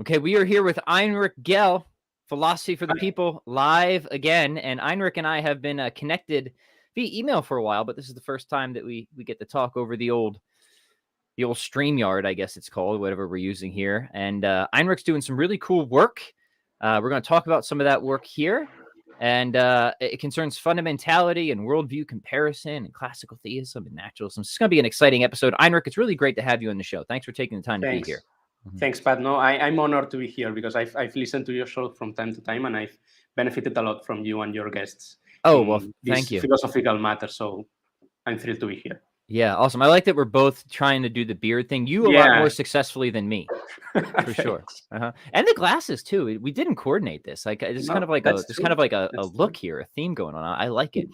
Okay, we are here with Enric Gel, Philosophy for the People, live again. And Enric and I have been connected via email for a while, but this is the first time that we get to talk over the old StreamYard, I guess it's called, whatever we're using here. And Enric's doing some really cool work. We're going to talk about some of that work here. And it concerns fundamentality and worldview comparison and classical theism and naturalism. It's going to be an exciting episode. Enric, it's really great to have you on the show. Thanks for taking the time to be here. Thanks, Pat. No, I'm honored to be here because I've listened to your show from time to time, and I've benefited a lot from you and your guests. Oh, well, thank you. Philosophical matter, so I'm thrilled to be here. Yeah, awesome. I like that we're both trying to do the beard thing. You a lot more successfully than me, for sure. And the glasses too. We didn't coordinate this. Like it's kind of like a look here, a theme going on. I like it.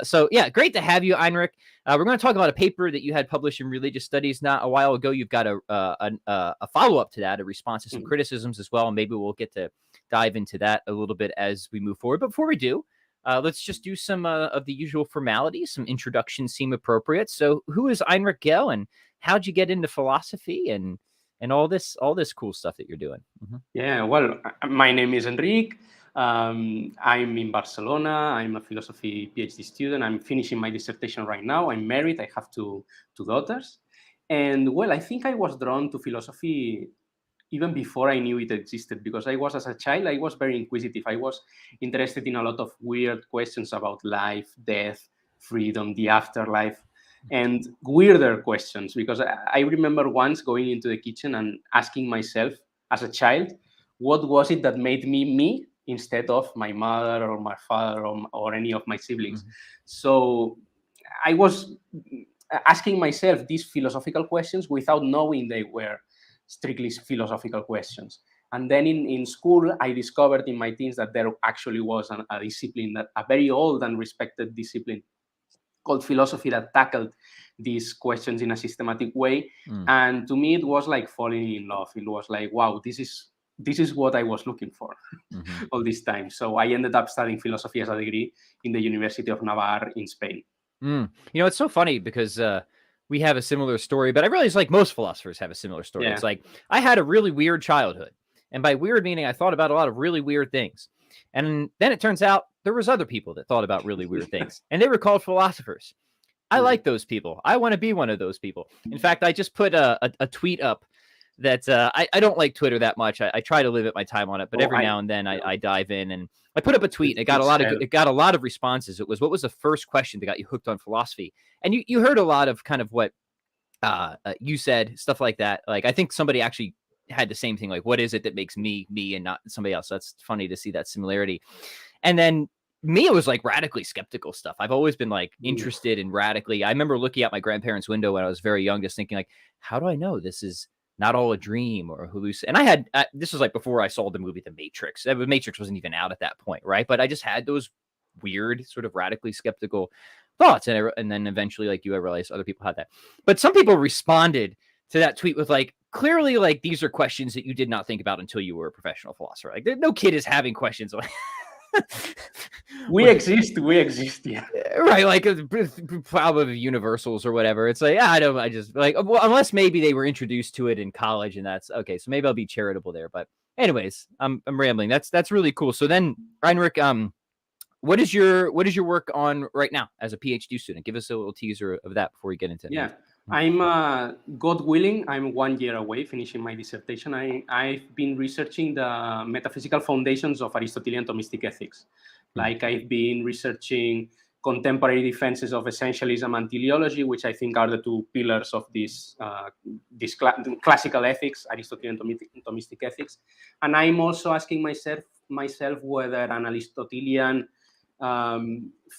So yeah, great to have you, Enric. We're going to talk about a paper that you had published in Religious Studies not a while ago. You've got a follow-up to that, a response to some criticisms as well. And maybe we'll get to dive into that a little bit as we move forward. But before we do, let's just do some of the usual formalities. Some introductions seem appropriate. So who is Enric Gel, and how'd you get into philosophy and all this cool stuff that you're doing? Yeah, well, my name is Enric. I'm in Barcelona. I'm a philosophy PhD student. I'm finishing my dissertation right now. I'm married. I have two daughters. And well, I think I was drawn to philosophy even before I knew it existed, because as a child, I was very inquisitive. I was interested in a lot of weird questions about life, death, freedom, the afterlife, and weirder questions, because I remember once going into the kitchen and asking myself as a child, what was it that made me instead of my mother or my father or any of my siblings? So I was asking myself these philosophical questions without knowing they were strictly philosophical questions. And then in school, I discovered in my teens that there actually was a discipline, a very old and respected discipline called philosophy, that tackled these questions in a systematic way. And to me, it was like falling in love. It was like, wow, this is what I was looking for all this time. So I ended up studying philosophy as a degree in the University of Navarre in Spain. You know, it's so funny because we have a similar story, but I realize like most philosophers have a similar story. It's like, I had a really weird childhood. And by weird meaning, I thought about a lot of really weird things. And then it turns out there was other people that thought about really weird things, and they were called philosophers. I like those people. I want to be one of those people. In fact, I just put a tweet up that I don't like Twitter that much. I try to limit my time on it, but every now and then I dive in, and I put up a tweet. It got a lot of responses. It was, what was the first question that got you hooked on philosophy? And you heard a lot of kind of what you said, stuff like that. Like, I think somebody actually had the same thing. Like, what is it that makes me and not somebody else? That's funny to see that similarity. And then me, it was like radically skeptical stuff. I've always been like interested in radically. I remember looking out my grandparents' window when I was very young, just thinking like, how do I know this is not all a dream or a hallucination? And I had, this was like before I saw the movie The Matrix. The Matrix wasn't even out at that point, right? But I just had those weird sort of radically skeptical thoughts. And then eventually, like you, I realized other people had that. But some people responded to that tweet with like, clearly, like, these are questions that you did not think about until you were a professional philosopher. Like, no kid is having questions like we exist, yeah. Right, like a problem of universals or whatever. It's like, I just like, well, unless maybe they were introduced to it in college, and that's okay. So maybe I'll be charitable there. But anyways, I'm rambling. That's really cool. So then, Enric, what is your work on right now as a PhD student? Give us a little teaser of that before we get into it. Yeah. I'm, God willing, I'm 1 year away finishing my dissertation. I've been researching the metaphysical foundations of Aristotelian Thomistic ethics. Like, I've been researching contemporary defenses of essentialism and teleology, which I think are the two pillars of this classical ethics, Aristotelian Thomistic ethics. And I'm also asking myself whether an Aristotelian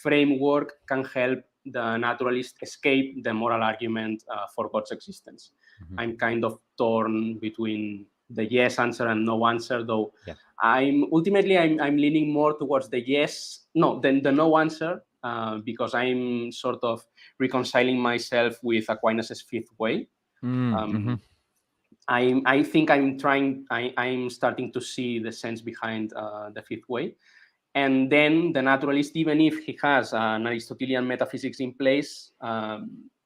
framework can help the naturalist escape the moral argument for God's existence. I'm kind of torn between the yes answer and no answer, though. I'm leaning more towards the the no answer, because I'm sort of reconciling myself with Aquinas' fifth way. I think I'm starting to see the sense behind the fifth way. And then the naturalist, even if he has an Aristotelian metaphysics in place,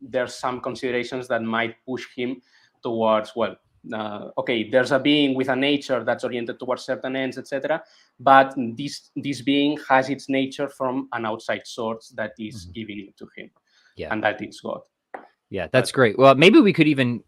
there's some considerations that might push him towards, well, okay, there's a being with a nature that's oriented towards certain ends, etc. But this being has its nature from an outside source that is giving it to him, and that is God. Yeah, that's great. Well, maybe we could even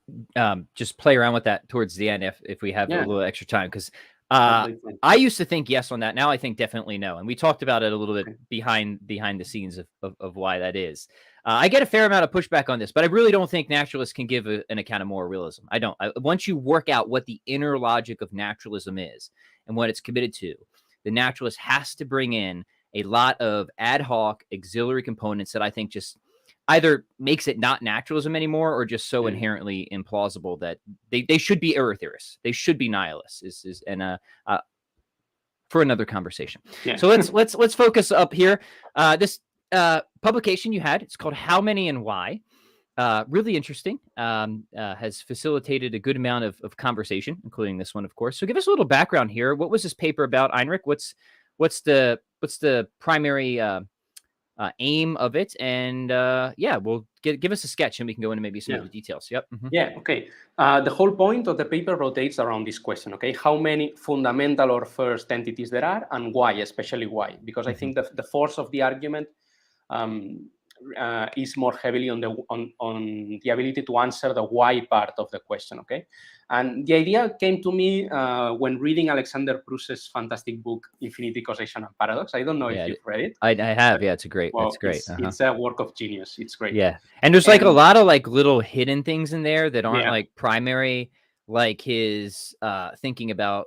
just play around with that towards the end if we have a little extra time, because I used to think yes on that. Now I think definitely no, and we talked about it a little bit behind the scenes of why that is. I get a fair amount of pushback on this, but I really don't think naturalists can give an account of moral realism. I don't. Once you work out what the inner logic of naturalism is and what it's committed to, the naturalist has to bring in a lot of ad hoc auxiliary components that I think just either makes it not naturalism anymore or just so inherently implausible that they should be error theorists. They should be nihilists. For another conversation. Yeah. So let's focus up here. This publication you had, it's called How Many and Why. Really interesting. Has facilitated a good amount of conversation, including this one, of course. So give us a little background here. What was this paper about, Enric? What's the primary aim of it? And we'll give us a sketch and we can go into maybe some of the details. Yep. Yeah, okay. The whole point of the paper rotates around this question, okay? How many fundamental or first entities there are, and why, especially why? Because I think the force of the argument is more heavily on the ability to answer the why part of the question, okay? And the idea came to me when reading Alexander Pruss's fantastic book, Infinity, Causation, and Paradox. I don't know if you've read it. I have. Yeah, it's great. Well, it's great. It's a work of genius. It's great. Yeah, and there's like a lot of like little hidden things in there that aren't like primary, like his thinking about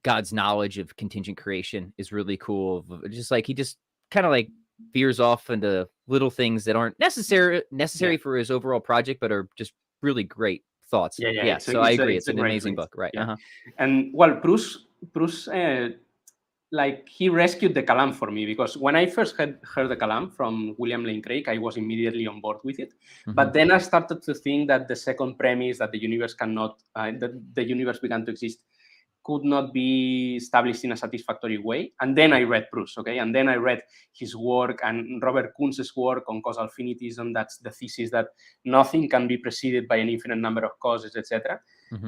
God's knowledge of contingent creation is really cool. Just like he just kind of like veers off into little things that aren't necessary for his overall project, but are just really great thoughts. Yeah. So I agree. It's an amazing book, right? Yeah. And well, Proust, like he rescued the Kalam for me, because when I first heard the Kalam from William Lane Craig, I was immediately on board with it. But then I started to think that the second premise, that the universe cannot, that the universe began to exist, could not be established in a satisfactory way. And then I read Proust, okay? And then I read his work and Robert Kunz's work on causal finitism. That's the thesis that nothing can be preceded by an infinite number of causes, etc.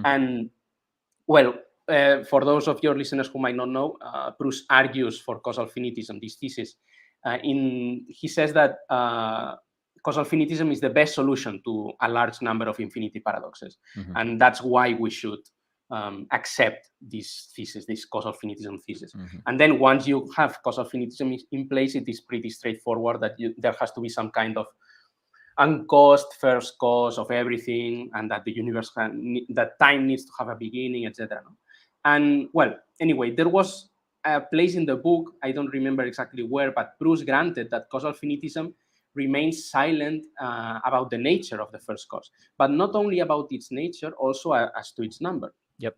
And well, for those of your listeners who might not know, Proust argues for causal finitism, this thesis. He says that causal finitism is the best solution to a large number of infinity paradoxes. And that's why we should accept this thesis, this causal finitism thesis. And then once you have causal finitism in place, it is pretty straightforward that there has to be some kind of uncaused first cause of everything, and that the universe that time needs to have a beginning, etc. And well, anyway, there was a place in the book, I don't remember exactly where, but Proust granted that causal finitism remains silent about the nature of the first cause, but not only about its nature, also as to its number. Yep.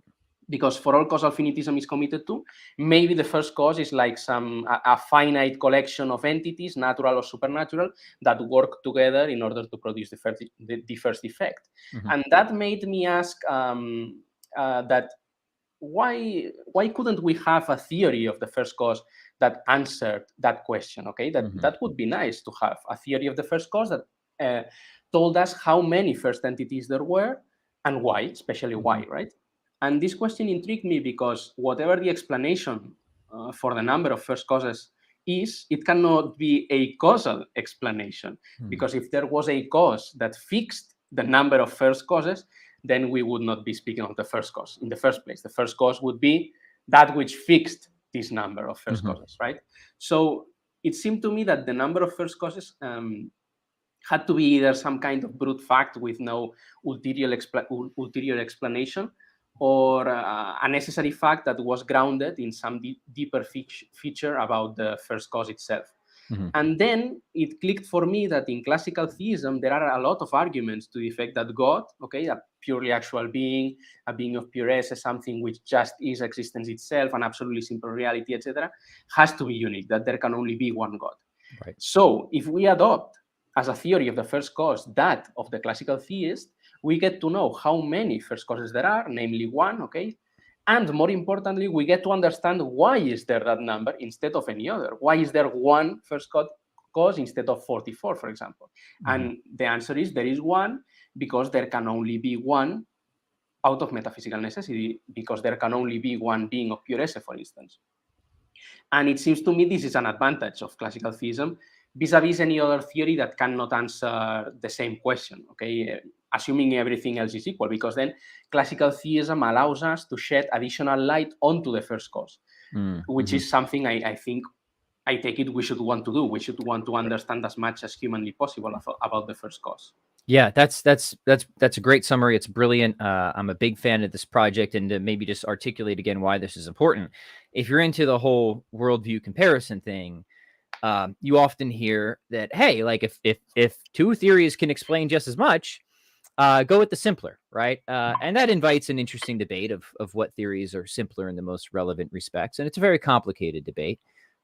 Because for all causal finitism is committed to, maybe the first cause is like a finite collection of entities, natural or supernatural, that work together in order to produce the first effect. And that made me ask that why couldn't we have a theory of the first cause that answered that question? Okay, that would be nice to have a theory of the first cause that told us how many first entities there were and why, especially why, right? And this question intrigued me because whatever the explanation for the number of first causes is, it cannot be a causal explanation. Because if there was a cause that fixed the number of first causes, then we would not be speaking of the first cause in the first place. The first cause would be that which fixed this number of first causes, right? So it seemed to me that the number of first causes had to be either some kind of brute fact with no ulterior explanation, or a necessary fact that was grounded in some deeper feature about the first cause itself. And then it clicked for me that in classical theism, there are a lot of arguments to the effect that God, okay, a purely actual being, a being of pure essence, something which just is existence itself, an absolutely simple reality, etc., has to be unique, that there can only be one God. Right. So if we adopt as a theory of the first cause that of the classical theist, we get to know how many first causes there are, namely one, okay? And more importantly, we get to understand why is there that number instead of any other? Why is there one first cause instead of 44, for example? And the answer is there is one because there can only be one out of metaphysical necessity, because there can only be one being of pure esse, for instance. And it seems to me this is an advantage of classical theism vis-a-vis any other theory that cannot answer the same question, okay? Assuming everything else is equal, because then classical theism allows us to shed additional light onto the first cause, which is something I think, I take it, we should want to do. We should want to understand as much as humanly possible about the first cause. Yeah, that's a great summary. It's brilliant. I'm a big fan of this project, and to maybe just articulate again why this is important. If you're into the whole worldview comparison thing, you often hear that, hey, like if two theories can explain just as much, go with the simpler, right? And that invites an interesting debate of what theories are simpler in the most relevant respects, and it's a very complicated debate.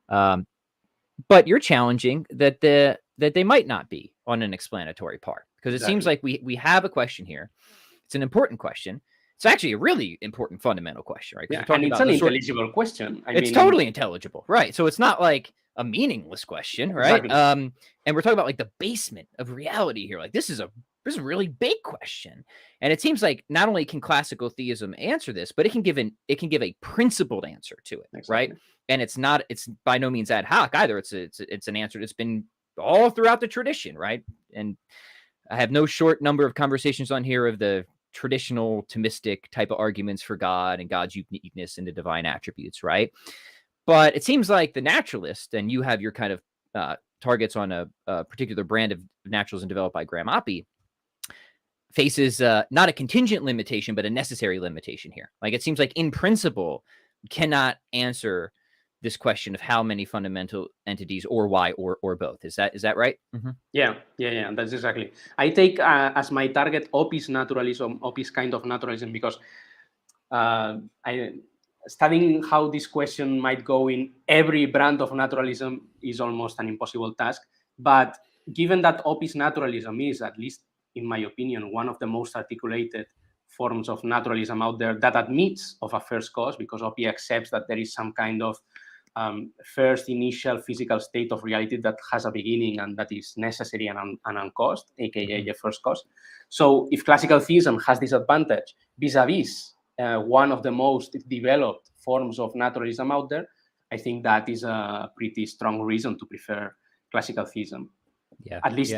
But you're challenging that they might not be on an explanatory part, because it seems like we have a question here. It's an important question. It's actually a really important fundamental question, right? Yeah, and it's an intelligible question. It's totally intelligible, right? So it's not like a meaningless question, right? Exactly. And we're talking about like the basement of reality here. Like this is a really big question, and it seems like not only can classical theism answer this, but it can give a principled answer to it, right? And it's by no means ad hoc either. It's an answer that's been all throughout the tradition, right? And I have no short number of conversations on here of the traditional Thomistic type of arguments for God and God's uniqueness and the divine attributes, right? But it seems like the naturalist, and you have your kind of targets on a particular brand of naturalism developed by Graham Oppy, faces not a contingent limitation, but a necessary limitation here. Like it seems like in principle, cannot answer this question of how many fundamental entities or why or both. Is that right? Yeah, that's exactly. I take as my target Oppy's naturalism, Oppy's kind of naturalism, because studying how this question might go in every brand of naturalism is almost an impossible task. But given that Oppy's naturalism is, at least in my opinion, one of the most articulated forms of naturalism out there that admits of a first cause, because Oppy accepts that there is some kind of first initial physical state of reality that has a beginning and that is necessary and uncaused, aka the first cause. So if classical theism has this advantage vis-a-vis one of the most developed forms of naturalism out there, I think that is a pretty strong reason to prefer classical theism. Yeah, at least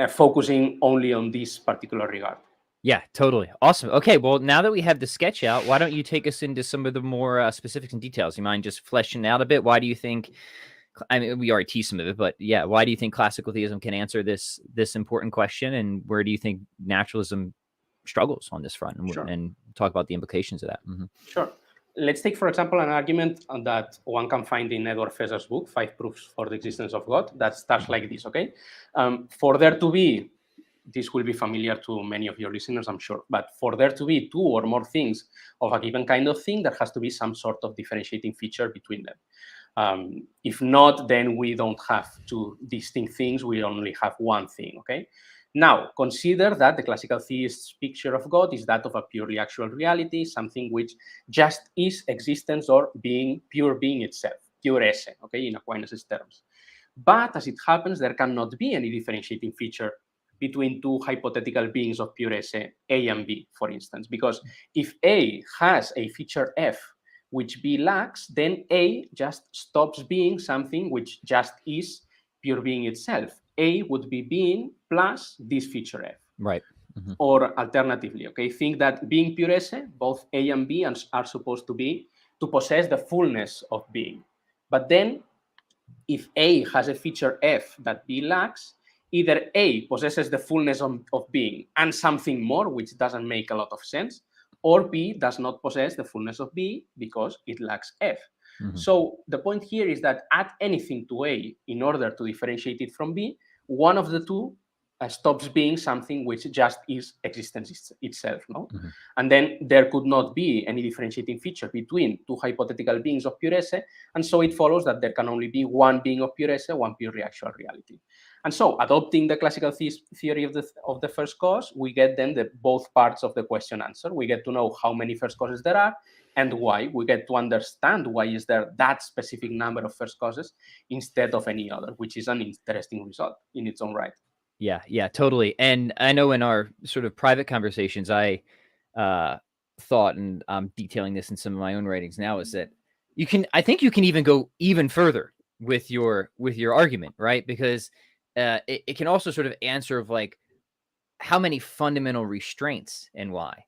focusing only on this particular regard. Yeah, totally. Awesome. Okay, well, now that we have the sketch out, why don't you take us into some of the more specifics and details? You mind just fleshing out a bit? Why do you think, I mean, we already teased some of it, but yeah, why do you think classical theism can answer this important question? And where do you think naturalism struggles on this front? And talk about the implications of that. Sure. Let's take, for example, an argument that one can find in Edward Feser's book, 5 Proofs for the Existence of God, that starts like this, okay? For there to be, this will be familiar to many of your listeners, I'm sure, but for there to be 2 or more things of a given kind of thing, there has to be some sort of differentiating feature between them. If not, then we don't have 2 distinct things, we only have one thing, okay? Now, consider that the classical theist's picture of God is that of a purely actual reality, something which just is existence or being, pure being itself, pure esse, okay, in Aquinas' terms. But as it happens, there cannot be any differentiating feature between 2 hypothetical beings of pure esse, A and B, for instance, because if A has a feature F which B lacks, then A just stops being something which just is pure being itself. A would be being plus this feature F. Right. Or alternatively, okay, think that being pure esse, both A and B are supposed to possess the fullness of being. But then, if A has a feature F that B lacks, either A possesses the fullness of being and something more, which doesn't make a lot of sense, or B does not possess the fullness of B because it lacks F. So the point here is that add anything to A in order to differentiate it from B, one of the 2 stops being something which just is existence itself, no? And then there could not be any differentiating feature between 2 hypothetical beings of pure esse, and so it follows that there can only be one being of pure esse, one purely actual reality. And so, adopting the classical theory of the first cause, we get then both parts of the question answered. We get to know how many first causes there are and why. We get to understand why is there that specific number of first causes instead of any other, which is an interesting result in its own right. Yeah, totally. And I know in our sort of private conversations, I thought, and I'm detailing this in some of my own writings now, is that I think you can even go even further with your argument, right? Because it can also sort of answer of like how many fundamental restraints and why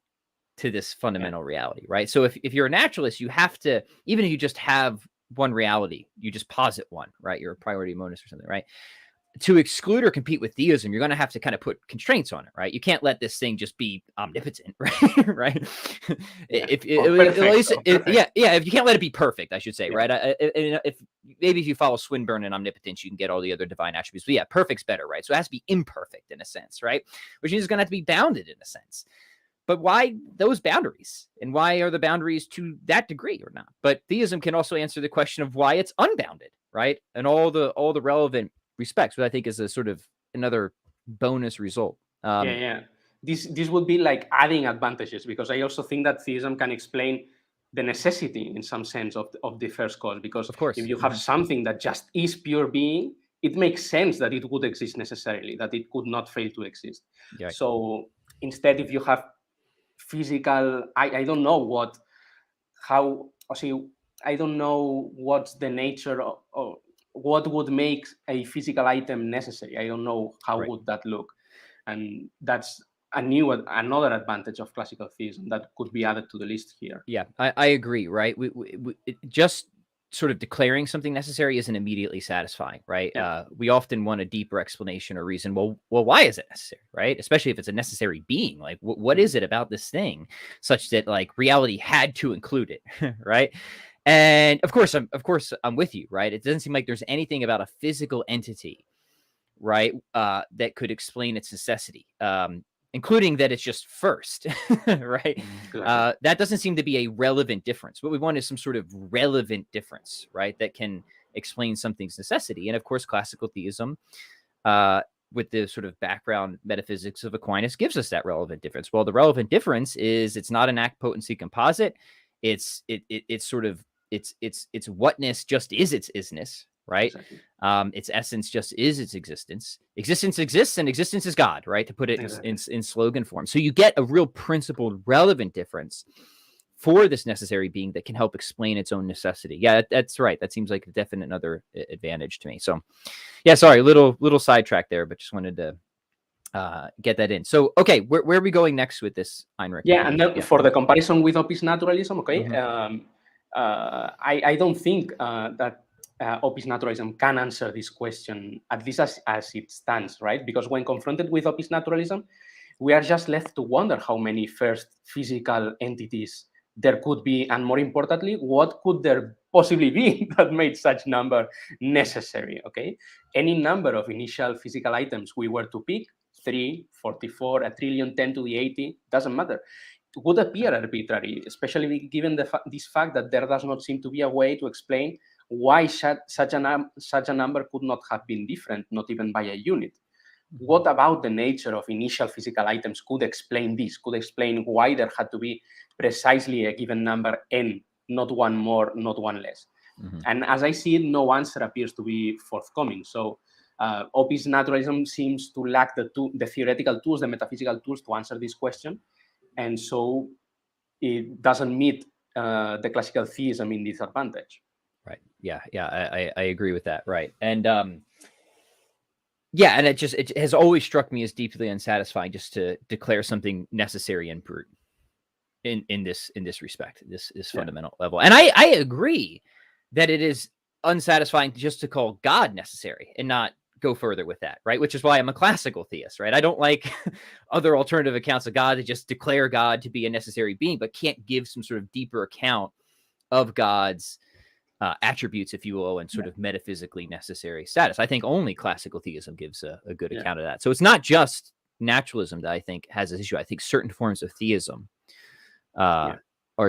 to this fundamental reality, right? So if you're a naturalist, you have to, even if you just have one reality, you just posit one, right? You're a priority monist or something, right? To exclude or compete with theism, you're going to have to kind of put constraints on it, right? You can't let this thing just be omnipotent, right? Right? If you can't let it be perfect, I should say, right? If you follow Swinburne and omnipotence, you can get all the other divine attributes. But yeah, perfect's better, right? So it has to be imperfect in a sense, right? Which means it's going to have to be bounded in a sense. But why those boundaries? And why are the boundaries to that degree or not? But theism can also answer the question of why it's unbounded, right? And all the relevant respects, but I think is a sort of another bonus result. This would be like adding advantages, because I also think that theism can explain the necessity in some sense of the first cause, because of course, if you have something that just is pure being, it makes sense that it would exist necessarily, that it could not fail to exist. Yeah. So instead, if you have physical, I don't know I don't know what's the nature of what would make a physical item necessary. I don't know how would that look, and that's another advantage of classical theism that could be added to the list here. Yeah, I agree. Right, just sort of declaring something necessary isn't immediately satisfying, right? We often want a deeper explanation or reason. Well, why is it necessary, right? Especially if it's a necessary being. Like, what is it about this thing such that like reality had to include it, right? And of course, I'm with you, right? It doesn't seem like there's anything about a physical entity, right, that could explain its necessity. Including that it's just first, right? That doesn't seem to be a relevant difference. What we want is some sort of relevant difference, right? That can explain something's necessity. And of course, classical theism, with the sort of background metaphysics of Aquinas, gives us that relevant difference. Well, the relevant difference is it's not an act potency composite. It's sort of its whatness just is its isness, right? Exactly. Its essence just is its existence. Existence exists, and existence is God, right? To put it in slogan form. So you get a real principled, relevant difference for this necessary being that can help explain its own necessity. Yeah, that's right. That seems like a definite another advantage to me. So, yeah, sorry, little sidetrack there, but just wanted to get that in. So, okay, where are we going next with this, Enric? Yeah, and then for the comparison with Opis naturalism, okay, I don't think that Opis naturalism can answer this question, at least as it stands, right? Because when confronted with Opis naturalism, we are just left to wonder how many first physical entities there could be, and more importantly, what could there possibly be that made such number necessary, okay? Any number of initial physical items we were to pick, 3, 44, a trillion, 10 to the 80, doesn't matter. It would appear arbitrary, especially given this fact that there does not seem to be a way to explain why such a number could not have been different, not even by a unit. What about the nature of initial physical items could explain this, could explain why there had to be precisely a given number n, not one more, not one less? And as I see it, no answer appears to be forthcoming. So Opis naturalism seems to lack the theoretical tools, the metaphysical tools to answer this question. And so it doesn't meet the classical theism in this advantage. Right. Yeah. I agree with that. Right. And yeah, and it has always struck me as deeply unsatisfying just to declare something necessary and brute in this respect, this fundamental level. And I agree that it is unsatisfying just to call God necessary and not go further with that, right? Which is why I'm a classical theist, right? I don't like other alternative accounts of God that just declare God to be a necessary being, but can't give some sort of deeper account of God's attributes, if you will, and sort of metaphysically necessary status. I think only classical theism gives a good account of that. So it's not just naturalism that I think has this issue. I think certain forms of theism are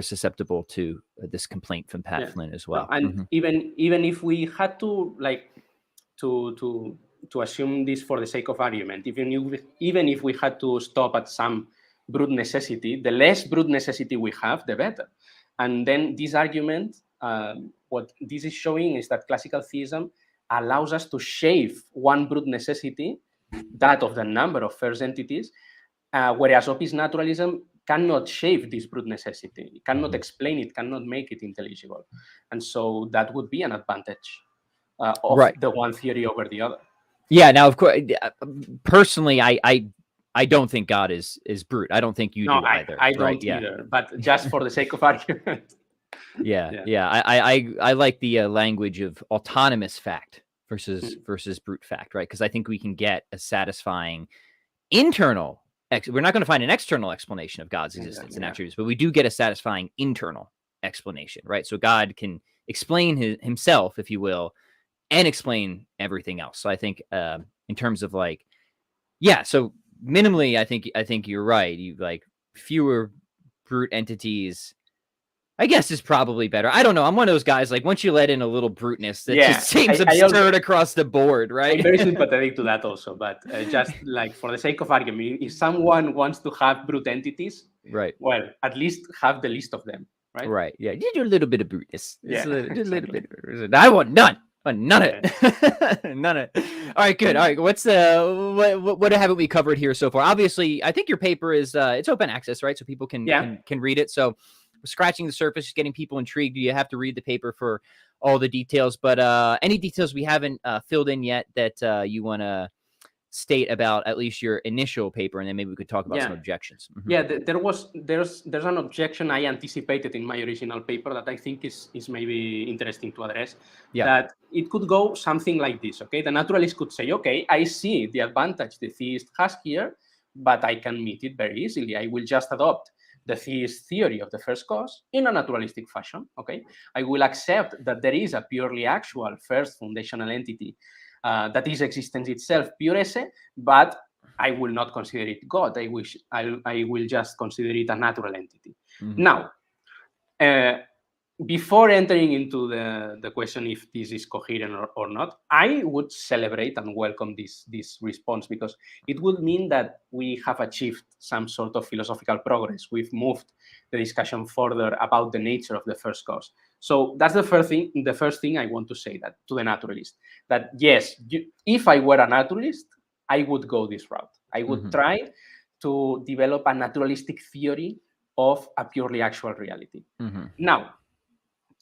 susceptible to this complaint from Pat Flynn as well. And even if we had to to assume this for the sake of argument, even if we had to stop at some brute necessity, the less brute necessity we have, the better. And then this argument, what this is showing is that classical theism allows us to shave one brute necessity, that of the number of first entities, whereas Opis naturalism cannot shape this brute necessity. It cannot explain it, cannot make it intelligible. And so that would be an advantage of the one theory over the other. Yeah. Now, of course, personally, I don't think God is brute. I don't think you do either. I don't either. But just for the sake of argument. I like the language of autonomous fact versus brute fact, right? Because I think we can get a satisfying internal. We're not going to find an external explanation of God's existence and attributes, but we do get a satisfying internal explanation, right? So God can explain himself, if you will, and explain everything else. So I think in terms of like, so minimally, I think you're right. You like fewer brute entities, I guess, is probably better. I don't know. I'm one of those guys, like, once you let in a little bruteness, that just seems absurd across the board, right? I'm very sympathetic to that also, but just like for the sake of argument, if someone wants to have brute entities, right? Well, at least have the list of them, right? Right. Yeah. You do a little bit of bruteness. Just a little bit. I want none. None of it. None of it. All right, good. All right, what's what haven't we covered here so far? Obviously, I think your paper is it's open access, right? So people can read it. So we're scratching the surface, just getting people intrigued. You have to read the paper for all the details, but any details we haven't filled in yet that you want to state about at least your initial paper, and then maybe we could talk about some objections. Yeah, there's an objection I anticipated in my original paper that I think is maybe interesting to address. That it could go something like this. Okay, the naturalist could say, okay, I see the advantage the theist has here, but I can meet it very easily. I will just adopt the theist theory of the first cause in a naturalistic fashion. Okay, I will accept that there is a purely actual first foundational entity that is existence itself, pure esse, but I will not consider it God. I will just consider it a natural entity. Now, before entering into the question if this is coherent or not, I would celebrate and welcome this response, because it would mean that we have achieved some sort of philosophical progress. We've moved the discussion further about the nature of the first cause. So that's the first thing I want to say that to the naturalist, that yes, if I were a naturalist, I would go this route. I would try to develop a naturalistic theory of a purely actual reality. Now,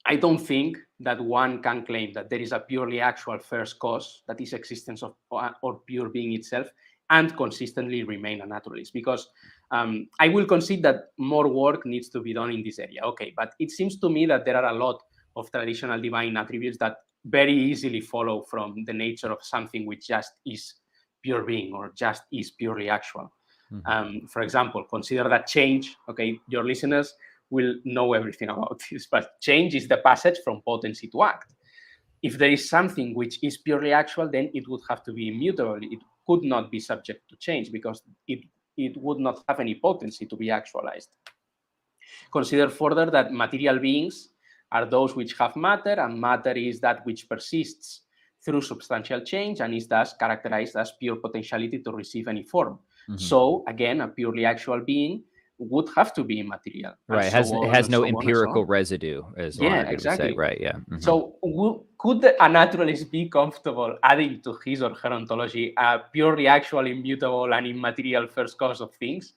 I don't think that one can claim that there is a purely actual first cause that is existence of or pure being itself and consistently remain a naturalist, because I will concede that more work needs to be done in this area. Okay, but it seems to me that there are a lot of traditional divine attributes that very easily follow from the nature of something which just is pure being or just is purely actual. For example, consider that change. Okay, your listeners will know everything about this, but change is the passage from potency to act. If there is something which is purely actual, then it would have to be immutable. It could not be subject to change because it would not have any potency to be actualized. Consider further that material beings are those which have matter, and matter is that which persists through substantial change and is thus characterized as pure potentiality to receive any form. So again, a purely actual being would have to be immaterial. Right. It has no empirical residue, as one would say. Right. Yeah. So could a naturalist be comfortable adding to his or her ontology a purely actual, immutable, and immaterial first cause of things?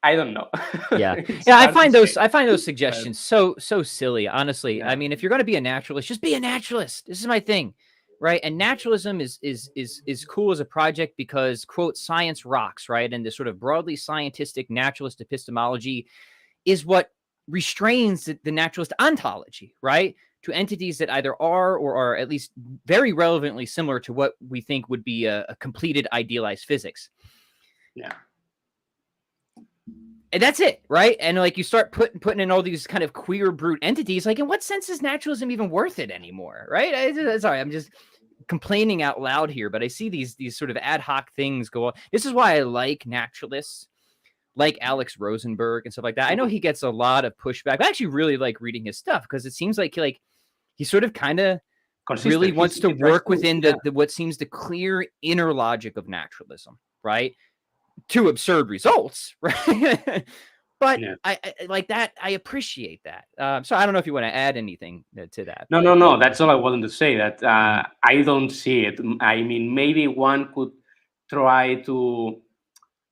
I don't know. I find those suggestions so silly, honestly. I mean, if you're going to be a naturalist, just be a naturalist. This is my thing. Right. And naturalism is cool as a project because, quote, science rocks, right? And this sort of broadly scientific naturalist epistemology is what restrains the naturalist ontology, right? To entities that either are or are at least very relevantly similar to what we think would be a completed idealized physics. Yeah. And that's it, right? And like you start putting in all these kind of queer brute entities, like in what sense is naturalism even worth it anymore, right? Sorry, I'm just complaining out loud here, but I see these sort of ad hoc things go on. This is why I like naturalists like Alex Rosenberg and stuff like that. I know he gets a lot of pushback. I actually really like reading his stuff because it seems like he sort of kind of really wants to work within the what seems the clear inner logic of naturalism, right? To absurd results, right? But I like that. I appreciate that. So I don't know if you want to add anything to that. No. That's all I wanted to say. That I don't see it. I mean, maybe one could try to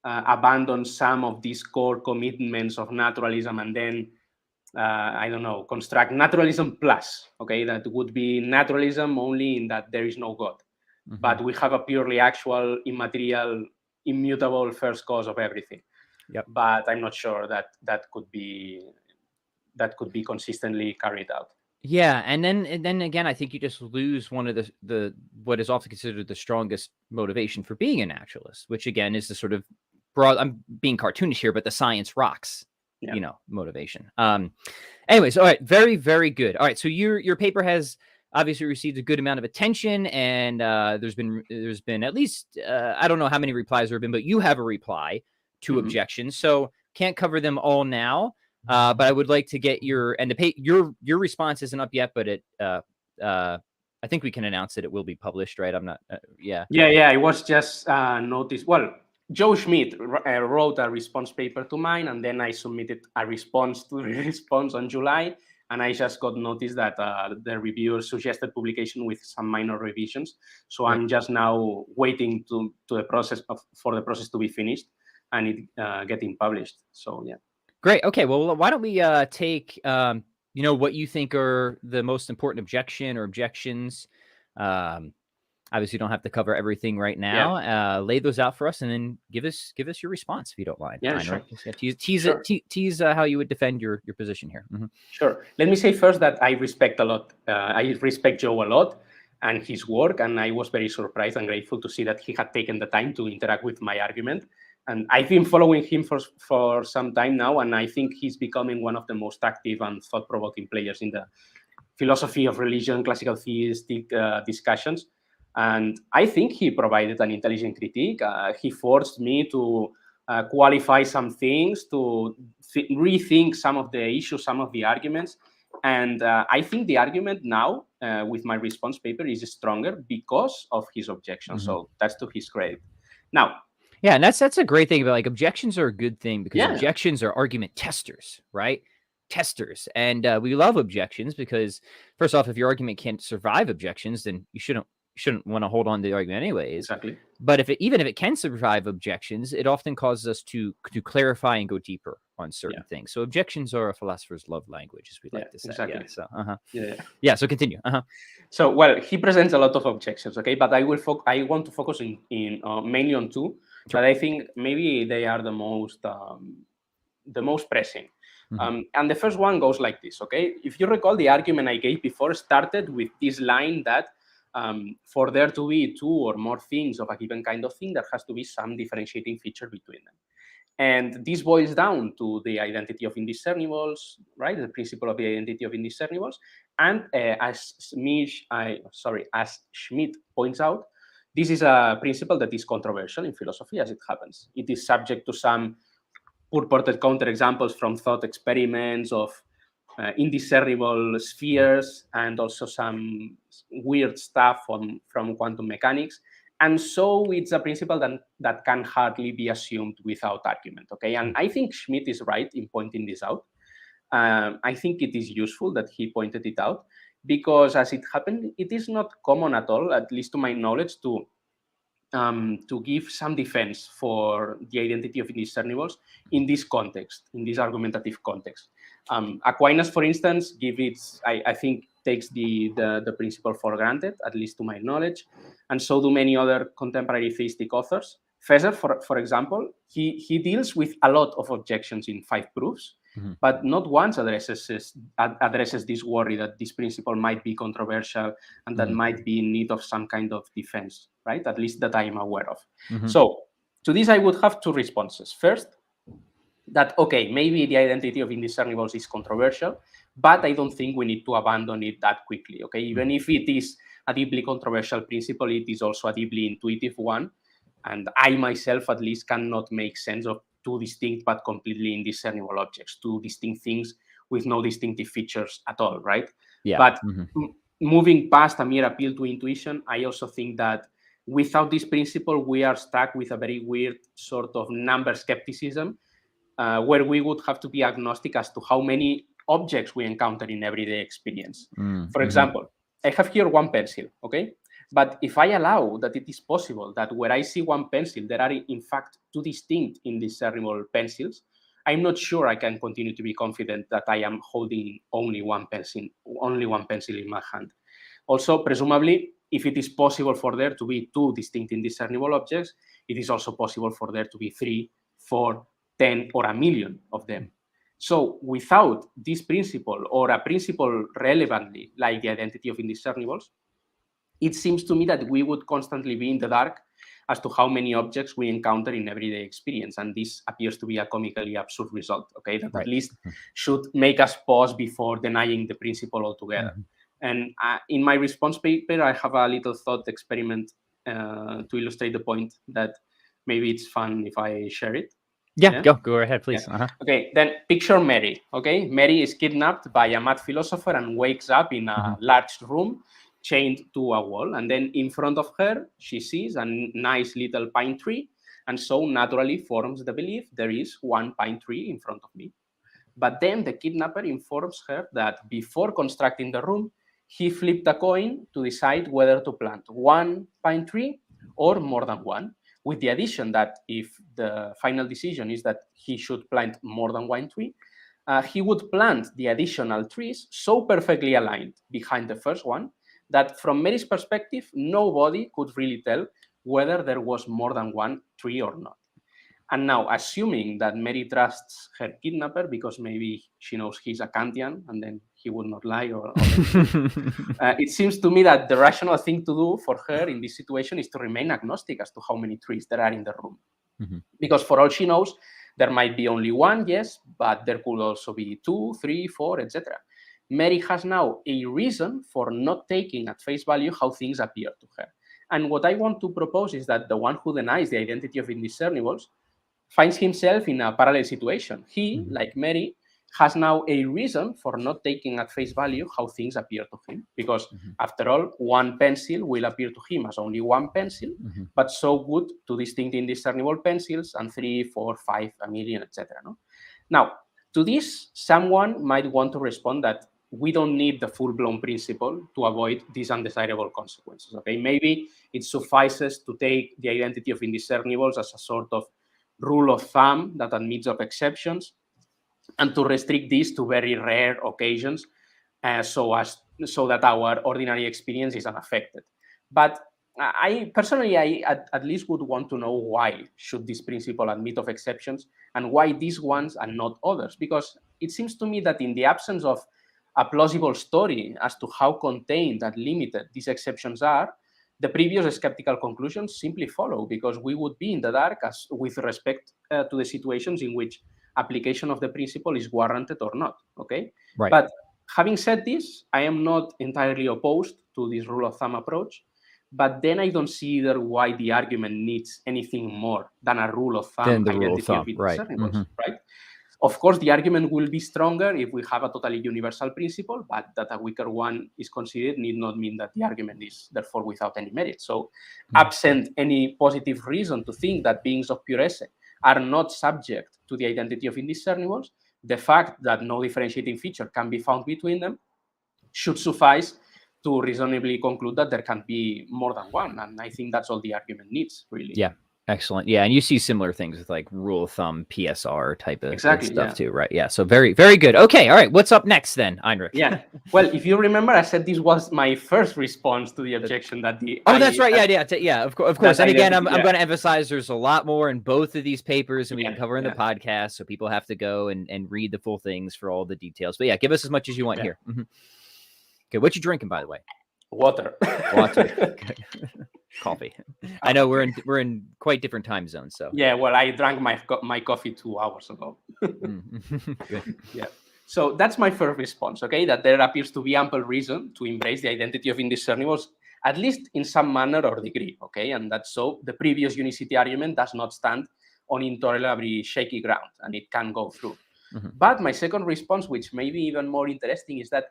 abandon some of these core commitments of naturalism and then, I don't know, construct naturalism plus, okay? That would be naturalism only in that there is no God. But we have a purely actual, immaterial, immutable first cause of everything. Yep. But I'm not sure that could be consistently carried out. Yeah, and then again, I think you just lose one of the what is often considered the strongest motivation for being a naturalist, which again is the sort of broad. I'm being cartoonish here, but the science rocks, motivation. Anyways, all right, very, very good. All right, so your paper has obviously received a good amount of attention, and there's been at least I don't know how many replies there have been, but you have a reply to Objections, so can't cover them all now. But I would like to get your response isn't up yet, but I think we can announce that it will be published, right? I'm not, Yeah, it was just noticed. Well, Joe Schmidt wrote a response paper to mine, and then I submitted a response to the response on July, and I just got notice that the reviewer suggested publication with some minor revisions. So I'm just now waiting to the process for the process to be finished and it getting published. So yeah. Great. Okay. Well, why don't we take what you think are the most important objection or objections. Obviously, you don't have to cover everything right now. Yeah. Lay those out for us, and then give us your response if you don't mind. Yeah, sure. Tease how you would defend your position here. Sure. Let me say first that I respect a lot. I respect Joe a lot and his work, and I was very surprised and grateful to see that he had taken the time to interact with my argument. And I've been following him for some time now, and I think he's becoming one of the most active and thought-provoking players in the philosophy of religion, classical theistic discussions. And I think he provided an intelligent critique. He forced me to qualify some things, to rethink some of the issues, some of the arguments. And I think the argument now with my response paper is stronger because of his objections. So that's to his credit. Now, yeah, and that's a great thing about objections are a good thing because objections are argument testers, right? Testers. And we love objections because first off, if your argument can't survive objections, then you shouldn't want to hold on to the argument anyways. Exactly. But even if it can survive objections, it often causes us to clarify and go deeper on certain things. So objections are a philosopher's love language, as we like to say. Exactly. So continue. So, well, he presents a lot of objections, okay? But I want to focus in mainly on two. But I think maybe they are the most pressing. And the first one goes like this, okay? If you recall, the argument I gave before started with this line that for there to be two or more things of a given kind of thing, there has to be some differentiating feature between them. And this boils down to the identity of indiscernibles, right? The principle of the identity of indiscernibles. And as Schmidt points out, this is a principle that is controversial in philosophy, as it happens. It is subject to some purported counterexamples from thought experiments of indiscernible spheres and also some weird stuff from quantum mechanics. And so it's a principle that can hardly be assumed without argument, okay? And I think Schmidt is right in pointing this out. I think it is useful that he pointed it out because as it happened, it is not common at all, at least to my knowledge, to give some defense for the identity of indiscernibles in this context, in this argumentative context. Aquinas, for instance, I think takes the principle for granted, at least to my knowledge, and so do many other contemporary theistic authors. Fesser, for example, he deals with a lot of objections in 5 proofs, but not once addresses this worry that this principle might be controversial and that might be in need of some kind of defense, right? At least that I am aware of. So to this, I would have 2 responses. First, that, okay, maybe the identity of indiscernibles is controversial, but I don't think we need to abandon it that quickly, okay? Even if it is a deeply controversial principle, it is also a deeply intuitive one. And I myself, at least, cannot make sense of 2 distinct but completely indiscernible objects, 2 distinct things with no distinctive features at all, right? Yeah. But moving past a mere appeal to intuition, I also think that without this principle, we are stuck with a very weird sort of number skepticism, where we would have to be agnostic as to how many objects we encounter in everyday experience. For example, I have here 1 pencil, okay? But if I allow that it is possible that where I see one pencil, there are in fact two distinct indiscernible pencils, I'm not sure I can continue to be confident that I am holding only one pencil in my hand. Also, presumably, if it is possible for there to be two distinct indiscernible objects, it is also possible for there to be 3, 4, 10, or a million of them. So without this principle, or a principle relevantly like the identity of indiscernibles, it seems to me that we would constantly be in the dark as to how many objects we encounter in everyday experience. And this appears to be a comically absurd result, okay, that at least should make us pause before denying the principle altogether. And in my response paper, I have a little thought experiment to illustrate the point that maybe it's fun if I share it. Yeah? Go ahead, please. Yeah. Okay, then picture Mary. Okay, Mary is kidnapped by a mad philosopher and wakes up in a large room chained to a wall. And then in front of her, she sees a nice little pine tree, and so naturally forms the belief there is one pine tree in front of me. But then the kidnapper informs her that before constructing the room, he flipped a coin to decide whether to plant one pine tree or more than one, with the addition that if the final decision is that he should plant more than one tree, he would plant the additional trees so perfectly aligned behind the first one that from Mary's perspective, nobody could really tell whether there was more than one tree or not. And now, assuming that Mary trusts her kidnapper because maybe she knows he's a Kantian and then he would not lie, or it seems to me that the rational thing to do for her in this situation is to remain agnostic as to how many trees there are in the room. Because for all she knows, there might be only one, yes, but there could also be 2, 3, 4, etc. Mary has now a reason for not taking at face value how things appear to her. And what I want to propose is that the one who denies the identity of indiscernibles finds himself in a parallel situation. He, like Mary, has now a reason for not taking at face value how things appear to him. Because after all, one pencil will appear to him as only one pencil, but so would two distinct indiscernible pencils, and 3, 4, 5, a million, etc. No? Now, to this, someone might want to respond that we don't need the full-blown principle to avoid these undesirable consequences. Okay, maybe it suffices to take the identity of indiscernibles as a sort of rule of thumb that admits of exceptions, and to restrict this to very rare occasions, so that our ordinary experience is unaffected. But I personally, at least would want to know why should this principle admit of exceptions, and why these ones and not others, because it seems to me that in the absence of a plausible story as to how contained and limited these exceptions are, the previous skeptical conclusions simply follow, because we would be in the dark as with respect to the situations in which application of the principle is warranted or not. Okay, right. But having said this, I am not entirely opposed to this rule of thumb approach. But then I don't see either why the argument needs anything more than a rule of thumb identity of indiscernibles, right? Of course, the argument will be stronger if we have a totally universal principle, but that a weaker one is considered need not mean that the argument is therefore without any merit. So, absent any positive reason to think that beings of pure esse are not subject to the identity of indiscernibles, the fact that no differentiating feature can be found between them should suffice to reasonably conclude that there can be more than one. And I think that's all the argument needs, really. Yeah. Excellent. Yeah. And you see similar things with like rule of thumb, PSR type of stuff too, right? Yeah. So very, very good. Okay. All right. What's up next then, Enric? Yeah. Well, if you remember, I said this was my first response to the objection that the... Oh, that's right. Yeah. Of course. And again, I'm going to emphasize there's a lot more in both of these papers, and we can cover in the podcast. So people have to go and read the full things for all the details. But yeah, give us as much as you want here. Okay. What you drinking, by the way? Water. Coffee. I know we're in quite different time zones. So yeah, well, I drank my coffee 2 hours ago. Good. Yeah. So that's my first response. Okay, that there appears to be ample reason to embrace the identity of indiscernibles, at least in some manner or degree. Okay, and that's so the previous unicity argument does not stand on intolerably shaky ground, and it can go through. But my second response, which may be even more interesting, is that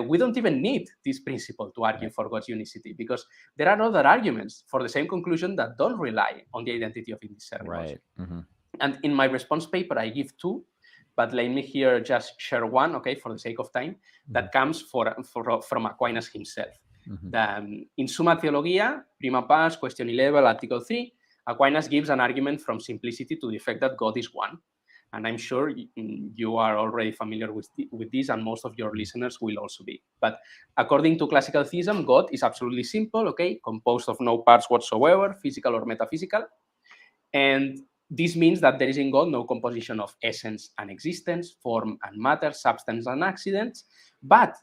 we don't even need this principle to argue for God's unicity, because there are other arguments for the same conclusion that don't rely on the identity of indiscernibles. Right. And in my response paper, I give 2, but let me here just share one, okay, for the sake of time, that comes from Aquinas himself. In Summa Theologia, prima pars, question 11, article 3, Aquinas gives an argument from simplicity to the effect that God is one. And I'm sure you are already familiar with this, and most of your listeners will also be. But according to classical theism, God is absolutely simple, okay, composed of no parts whatsoever, physical or metaphysical. And this means that there is in God no composition of essence and existence, form and matter, substance and accidents. But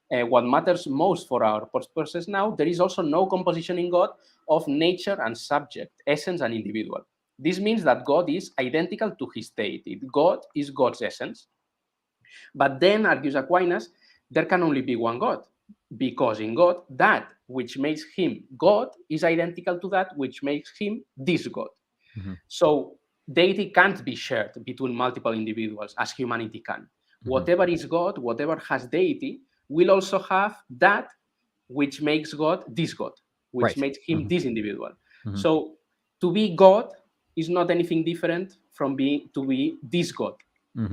what matters most for our purposes now, there is also no composition in God of nature and subject, essence and individual. This means that God is identical to his deity. God is God's essence. But then, argues Aquinas, there can only be one God, because in God, that which makes him God is identical to that which makes him this God. So deity can't be shared between multiple individuals as humanity can. Whatever is God, whatever has deity, will also have that which makes God this God, which makes him this individual. So to be God is not anything different from to be this God.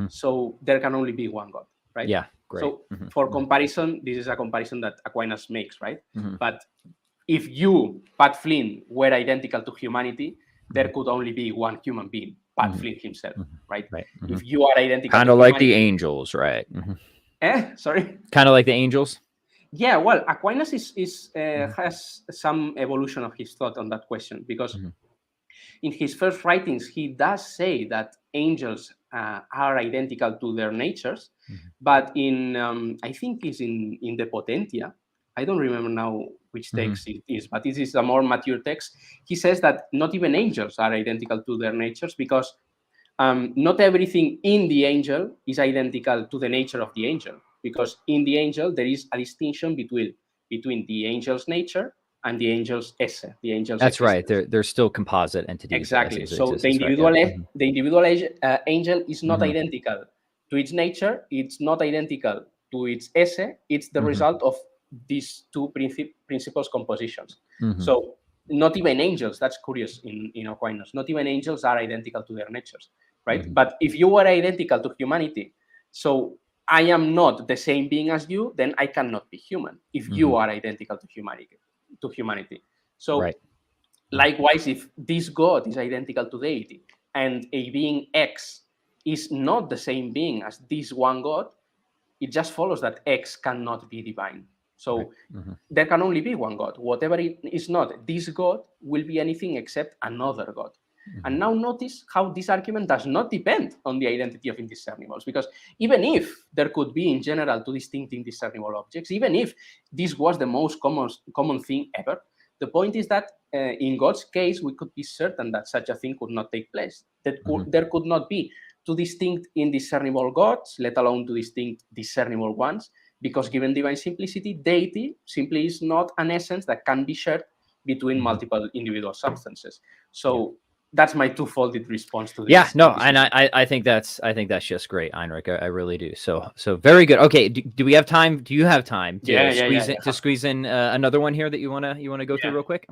So there can only be one God, right? Yeah, great. So for comparison, this is a comparison that Aquinas makes, right? But if you, Pat Flynn, were identical to humanity, there could only be one human being, Pat Flynn himself, right? If you are identical kind of like the angels, right? Sorry? Kind of like the angels? Yeah, well, Aquinas has some evolution of his thought on that question, because in his first writings, he does say that angels are identical to their natures, but in, I think it's in the Potentia, I don't remember now which text it is, but this is a more mature text. He says that not even angels are identical to their natures, because not everything in the angel is identical to the nature of the angel, because in the angel there is a distinction between the angel's nature and the angel's esse, the angel's That's existence. right. They're still composite entities. Exactly. So the individual angel is not identical to its nature. It's not identical to its esse. It's the result of these two principles compositions. So not even angels, that's curious in Aquinas, not even angels are identical to their natures, right? But if you were identical to humanity, so I am not the same being as you, then I cannot be human if you are identical to humanity. So likewise, if this God is identical to deity and a being X is not the same being as this one God, it just follows that X cannot be divine. So there can only be one God. Whatever it is not, this God will be anything except another God. And now notice how this argument does not depend on the identity of indiscernibles, because even if there could be in general two distinct indiscernible objects, even if this was the most common thing ever, the point is that in God's case, we could be certain that such a thing could not take place. That there could not be two distinct indiscernible gods, let alone two distinct discernible ones, because given divine simplicity, deity simply is not an essence that can be shared between multiple individual substances. So that's my two-folded response to this. Yeah, no, and I think that's just great, Enric. I really do. So very good. Okay, do we have time? Do you have time to squeeze in another one here that you wanna go through real quick?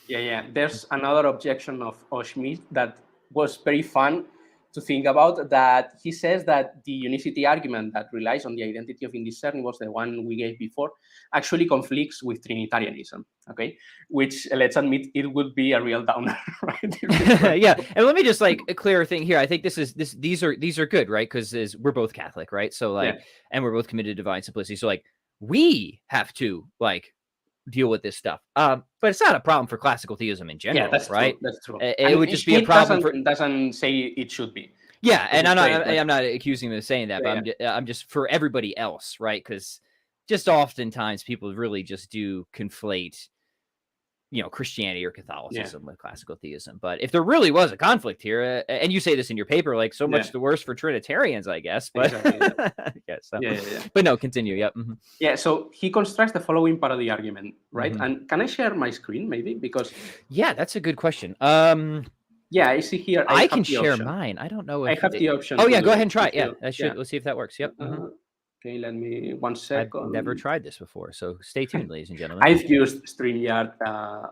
Yeah. There's another objection of Schmidt that was very fun to think about, that he says that the unicity argument that relies on the identity of indiscernibles, the one we gave before, actually conflicts with Trinitarianism, okay? Which, let's admit, it would be a real downer, right? Yeah, and let me just like a clear thing here. I think these are good, right? Because we're both Catholic, right? So and we're both committed to divine simplicity. So we have to deal with this stuff. But it's not a problem for classical theism in general, right? True. That's true. It would just be a problem doesn't say it should be. Yeah, and I'm not accusing him of saying that, but I'm just for everybody else, right? Because just oftentimes people really just do conflate, Christianity or Catholicism with classical theism. But if there really was a conflict here, and you say this in your paper, so much the worse for Trinitarians, I guess. But exactly, But no, continue. Yep. Yeah. So he constructs the following parody argument, right? And can I share my screen, maybe? Because that's a good question. Yeah, I see here. I can share mine. I don't know if I have the option. Oh yeah, go ahead and try it. Yeah, let's see if that works. Yep. Okay, let me 1 second. I've never tried this before, so stay tuned, ladies and gentlemen. I've used StreamYard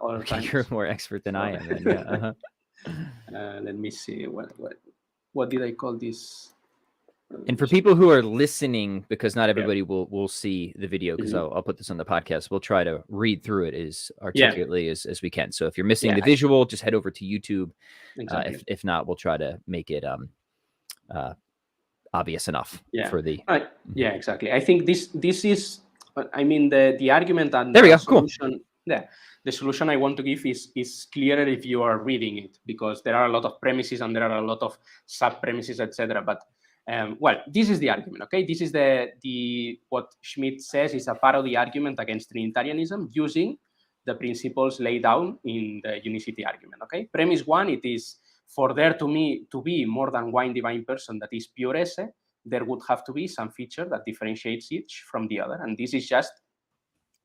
all the time. You're more expert than I am. Then, let me see. What did I call this? And for people who are listening, because not everybody will see the video, because I'll put this on the podcast, we'll try to read through it as articulately as we can. So if you're missing the visual, just head over to YouTube. Exactly. If not, we'll try to make it obvious enough for the. Yeah, exactly. I think this is, I mean, the argument and there we go. Solution. Cool. Yeah, the solution I want to give is clearer if you are reading it, because there are a lot of premises and there are a lot of sub premises, etc. But well, this is the argument. Okay, this is the what Schmidt says is a parody argument against Trinitarianism using the principles laid down in the unicity argument. Okay, premise one, it is for there to be more than one divine person that is pure esse, there would have to be some feature that differentiates each from the other, and this is just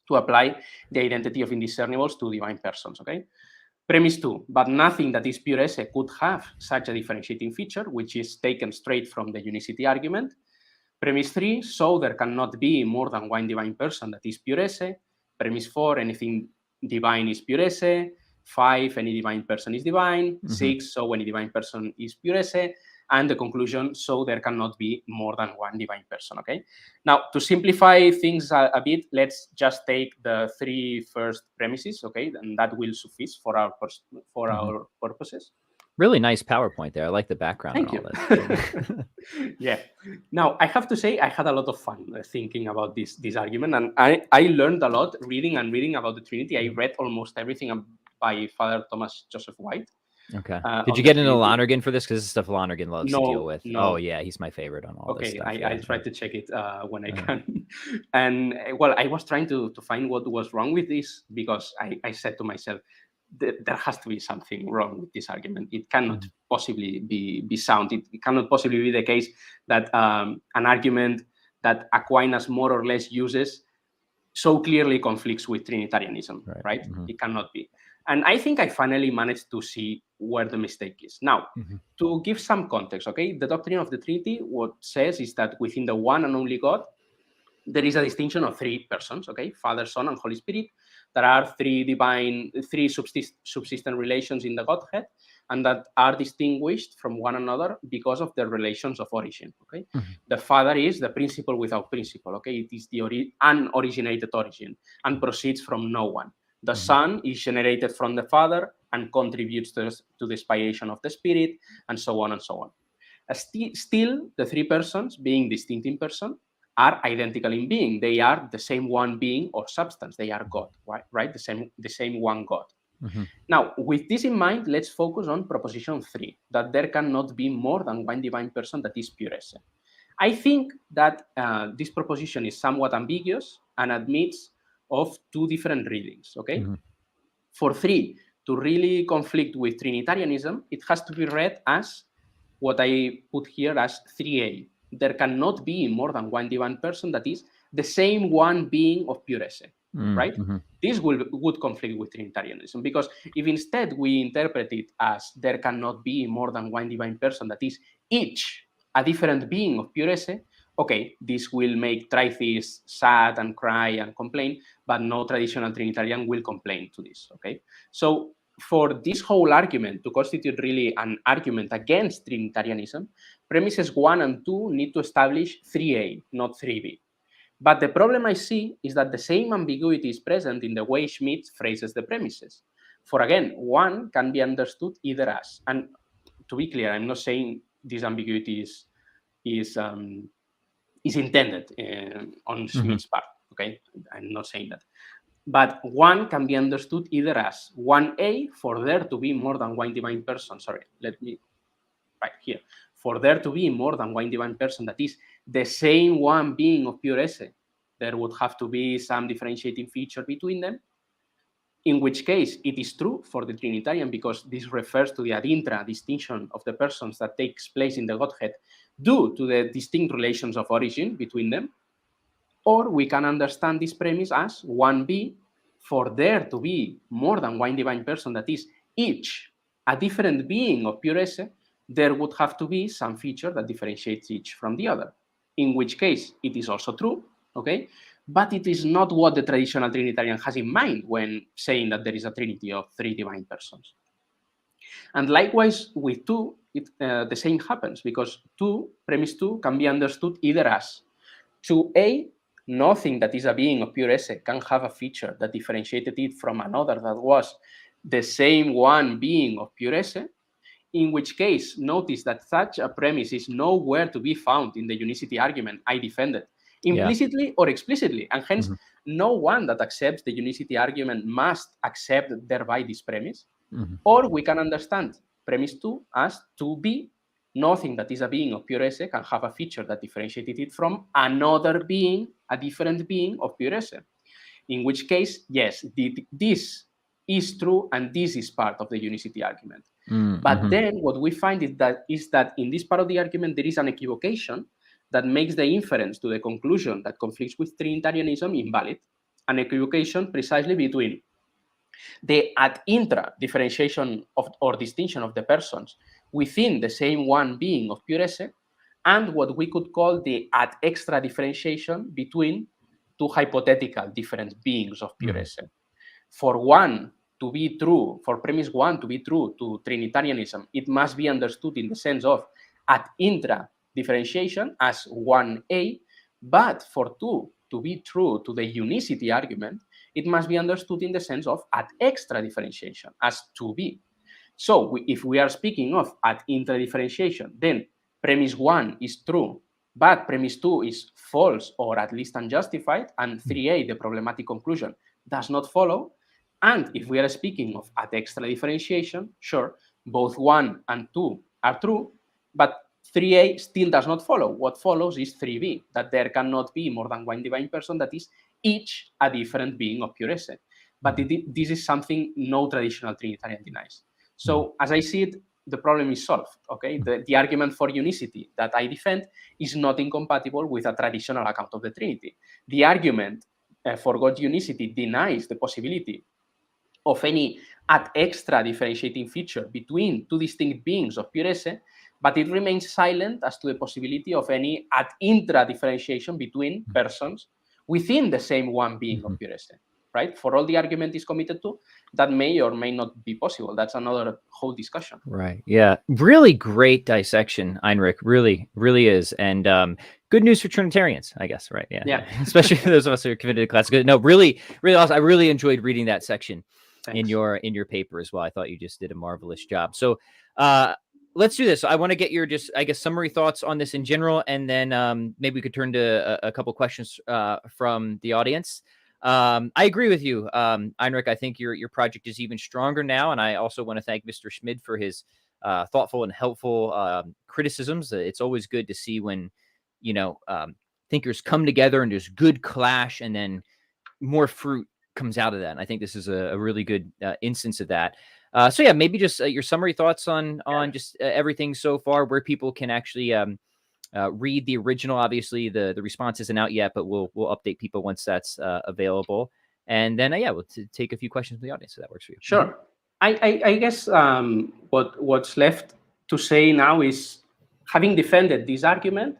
to apply the identity of indiscernibles to divine persons. Okay. Premise two, but nothing that is pure esse could have such a differentiating feature, which is taken straight from the unicity argument. Premise three, so there cannot be more than one divine person that is pure esse. Premise four, anything divine is pure esse. 5, any divine person is divine. 6, so any divine person is pure esse. And the conclusion, so there cannot be more than one divine person. Okay. Now, to simplify things a bit, let's just take the 3 first premises. Okay, and that will suffice for our purposes. Really nice PowerPoint there. I like the background. Thank you. Yeah. Now, I have to say, I had a lot of fun thinking about this argument, and I learned a lot reading about the Trinity. I read almost everything by Father Thomas Joseph White. Okay. Did you get into Lonergan for this? Because this is stuff Lonergan loves to deal with. No. Oh, yeah. He's my favorite on all this stuff. Okay, I try to check it when I can. And, well, I was trying to find what was wrong with this, because I said to myself, there has to be something wrong with this argument. It cannot possibly be sound. It cannot possibly be the case that an argument that Aquinas more or less uses so clearly conflicts with Trinitarianism, right? It cannot be. And I think I finally managed to see where the mistake is. Now, to give some context, okay, the doctrine of the Trinity, what says is that within the one and only God, there is a distinction of 3 persons, okay, Father, Son, and Holy Spirit. There are 3 subsistent relations in the Godhead, and that are distinguished from one another because of their relations of origin, okay? The Father is the principle without principle, okay? It is the unoriginated origin and proceeds from no one. The Son is generated from the Father and contributes to the spiration of the Spirit, and so on and so on. Still, the 3 persons, being distinct in person, are identical in being. They are the same one being or substance. They are God, right? The same one God. Now, with this in mind, let's focus on proposition 3, that there cannot be more than one divine person that is pure esse. I think that this proposition is somewhat ambiguous and admits of 2 different readings, okay? For 3 to really conflict with Trinitarianism, it has to be read as what I put here as 3a. There cannot be more than one divine person that is the same one being of pure esse, right? This would conflict with Trinitarianism, because if instead we interpret it as there cannot be more than one divine person that is each a different being of pure esse, okay, this will make tritheists sad and cry and complain, but no traditional Trinitarian will complain to this, okay? So for this whole argument to constitute really an argument against Trinitarianism, premises 1 and 2 need to establish 3a, not 3b. But the problem I see is that the same ambiguity is present in the way Schmidt phrases the premises. For again, 1 can be understood either as, and to be clear, I'm not saying this ambiguity is intended on Schmidt's part, okay? I'm not saying that. But 1 can be understood either as 1a, for there to be more than one divine person. Sorry, let me, right here. For there to be more than one divine person that is the same one being of pure esse, there would have to be some differentiating feature between them. In which case, it is true for the Trinitarian, because this refers to the ad intra distinction of the persons that takes place in the Godhead due to the distinct relations of origin between them. Or we can understand this premise as 1b, for there to be more than one divine person that is each a different being of pure esse, there would have to be some feature that differentiates each from the other. In which case, it is also true, okay? But it is not what the traditional Trinitarian has in mind when saying that there is a trinity of 3 divine persons. And likewise with 2, the same happens, because premise 2 can be understood either as 2A, nothing that is a being of pure esse can have a feature that differentiated it from another that was the same one being of pure esse, in which case notice that such a premise is nowhere to be found in the unicity argument I defended, implicitly or explicitly, and hence no one that accepts the unicity argument must accept thereby this premise. Or we can understand premise 2 as 2B, nothing that is a being of pure esse can have a feature that differentiated it from another being, a different being of pure esse. In which case, yes, this is true and this is part of the unicity argument. But then what we find is that in this part of the argument, there is an equivocation that makes the inference to the conclusion that conflicts with Trinitarianism invalid, an equivocation precisely between the ad intra differentiation of or distinction of the persons within the same one being of pure esse, and what we could call the ad extra differentiation between 2 hypothetical different beings of pure esse. For one to be true, for premise 1 to be true to Trinitarianism, it must be understood in the sense of ad intra differentiation as 1A, but for 2 to be true to the unicity argument, it must be understood in the sense of ad extra differentiation as 2B. So if we are speaking of ad intra differentiation, then premise 1 is true, but premise 2 is false or at least unjustified, and 3A, the problematic conclusion, does not follow. And if we are speaking of ad extra differentiation, sure, both 1 and 2 are true, but 3A still does not follow. What follows is 3B, that there cannot be more than one divine person that is each a different being of pure esse. But this is something no traditional Trinitarian denies. So as I see it, the problem is solved. Okay, the argument for unicity that I defend is not incompatible with a traditional account of the Trinity. The argument for God's unicity denies the possibility of any ad extra differentiating feature between 2 distinct beings of pure esse, but it remains silent as to the possibility of any ad intra differentiation between persons within the same one being of pure esse. Right? For all the argument is committed to, that may or may not be possible. That's another whole discussion. Right. Yeah. Really great dissection, Enric. Really, really is. And good news for Trinitarians, I guess. Right. Yeah. Especially for those of us who are committed to classical. No, really, really awesome. I really enjoyed reading that section. Thanks. in your paper as well. I thought you just did a marvelous job. So let's do this. I want to get your just, I guess, summary thoughts on this in general, and then maybe we could turn to a couple questions from the audience. I agree with you, Enric. I think your project is even stronger now, and I also want to thank Mr. Schmid for his thoughtful and helpful criticisms. It's always good to see when thinkers come together and there's good clash, and then more fruit comes out of that. And I think this is a really good instance of that. So yeah, maybe just your summary thoughts on just everything so far, where people can actually read the original. Obviously, the response isn't out yet, but we'll update people once that's available. And then we'll take a few questions from the audience, so that works for you. Sure. I guess what's left to say now is, having defended this argument,